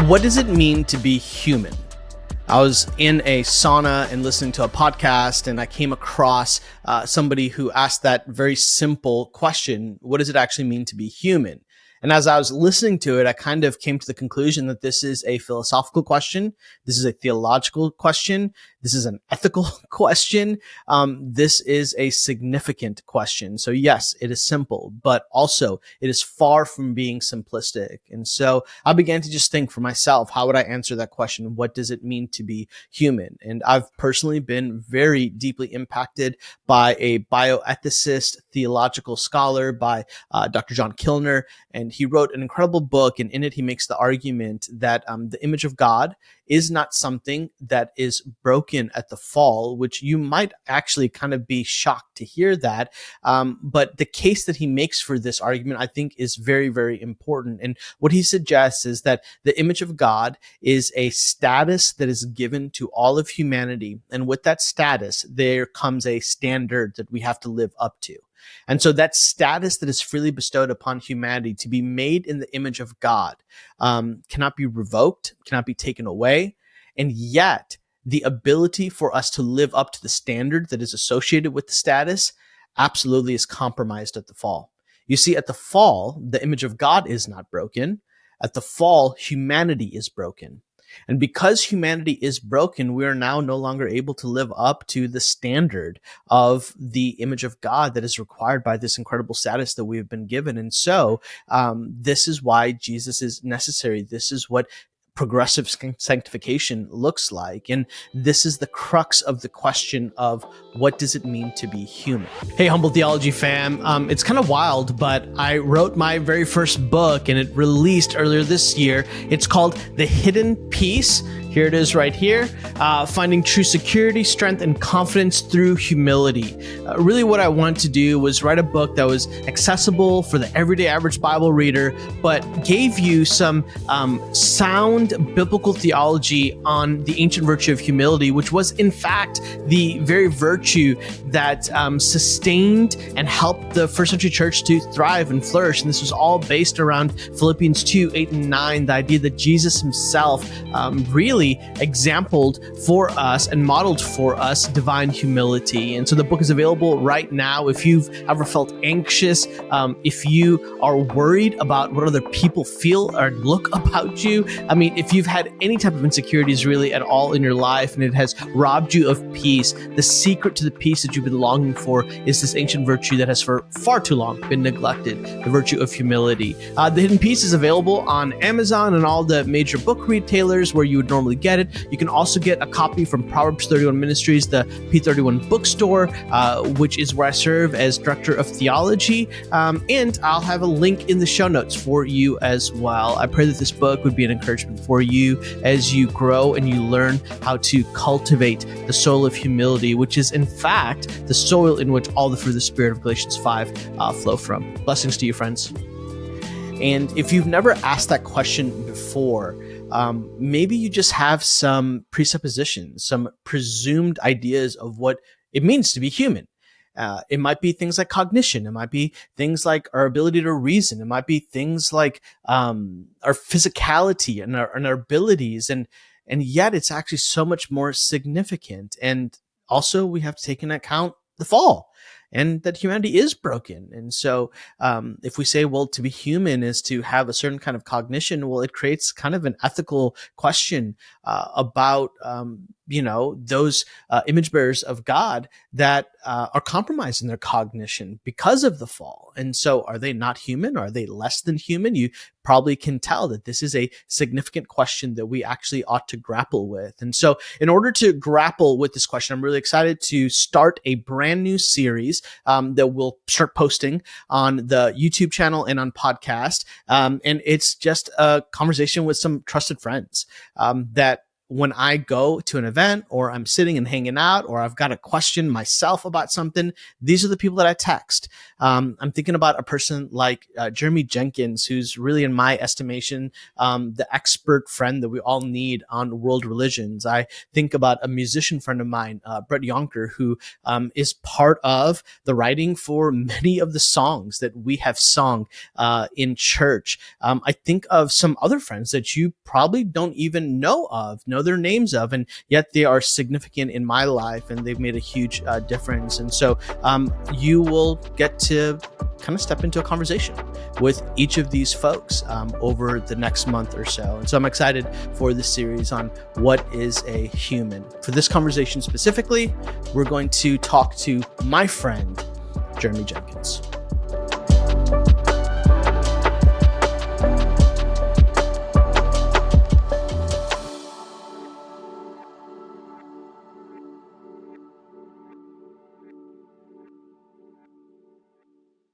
What does it mean to be human? I was in a sauna and listening to a podcast, and I came across somebody who asked that very simple question: what does it actually mean to be human? And as I was listening to it, I kind of came to the conclusion that this is a philosophical question. This is a theological question. This is an ethical question. This is a significant question. So yes, it is simple, but also it is far from being simplistic. And so I began to just think for myself, how would I answer that question? What does it mean to be human? And I've personally been very deeply impacted by a bioethicist, theological scholar, by Dr. John Kilner. And he wrote an incredible book, and in it he makes the argument that the image of God is not something that is broken at the fall, which you might actually kind of be shocked to hear that. But the case that he makes for this argument, I think, is very, very important. And what he suggests is that the image of God is a status that is given to all of humanity. And with that status, there comes a standard that we have to live up to. And so that status that is freely bestowed upon humanity to be made in the image of God cannot be revoked, cannot be taken away. And yet the ability for us to live up to the standard that is associated with the status absolutely is compromised at the fall. You see, at the fall, the image of God is not broken. At the fall, humanity is broken. And because humanity is broken, we are now no longer able to live up to the standard of the image of God that is required by this incredible status that we have been given. And so this is why Jesus is necessary. This is what progressive sanctification looks like. And this is the crux of the question of what does it mean to be human? Hey, Humble Theology fam. It's kind of wild, but I wrote my very first book and it released earlier this year. It's called The Hidden Peace. Here it is right here. Finding true security, strength, and confidence through humility. Really what I wanted to do was write a book that was accessible for the everyday average Bible reader, but gave you some sound biblical theology on the ancient virtue of humility, which was in fact the very virtue that sustained and helped the first century church to thrive and flourish. And this was all based around Philippians 2, 8, and 9, the idea that Jesus himself really exampled for us and modeled for us divine humility. And so the book is available right now. If you've ever felt anxious, if you are worried about what other people feel or look about you, I mean, if you've had any type of insecurities really at all in your life and it has robbed you of peace, the secret to the peace that you've been longing for is this ancient virtue that has for far too long been neglected, the virtue of humility. The Hidden Peace is available on Amazon and all the major book retailers where you would normally get it. You can also get a copy from Proverbs 31 Ministries, the P31 bookstore, which is where I serve as director of theology. And I'll have a link in the show notes for you as well. I pray that this book would be an encouragement for you as you grow and you learn how to cultivate the soil of humility, which is in fact the soil in which all the fruit of the Spirit of Galatians 5 flow from. Blessings to you, friends. And if you've never asked that question before, maybe you just have some presuppositions, some presumed ideas of what it means to be human. It might be things like cognition. It might be things like our ability to reason. It might be things like our physicality and our abilities. And yet it's actually so much more significant. And also we have to take into account the fall and that humanity is broken. And so if we say, well, to be human is to have a certain kind of cognition, well, it creates kind of an ethical question about, those image bearers of God that are compromised in their cognition because of the fall. And so are they not human? Are they less than human? You probably can tell that this is a significant question that we actually ought to grapple with. And so in order to grapple with this question, I'm really excited to start a brand new series that we'll start posting on the YouTube channel and on podcast. And it's just a conversation with some trusted friends that when I go to an event or I'm sitting and hanging out or I've got a question myself about something, these are the people that I text. I'm thinking about a person like Jeremy Jenkins, who's really, in my estimation, the expert friend that we all need on world religions. I think about a musician friend of mine, Brett Yonker, who is part of the writing for many of the songs that we have sung in church. I think of some other friends that you probably don't even know their names of, and yet they are significant in my life and they've made a huge difference. And so you will get to kind of step into a conversation with each of these folks over the next month or so. And so I'm excited for this series on what is a human. For this conversation specifically, we're going to talk to my friend, Jeremy Jenkins.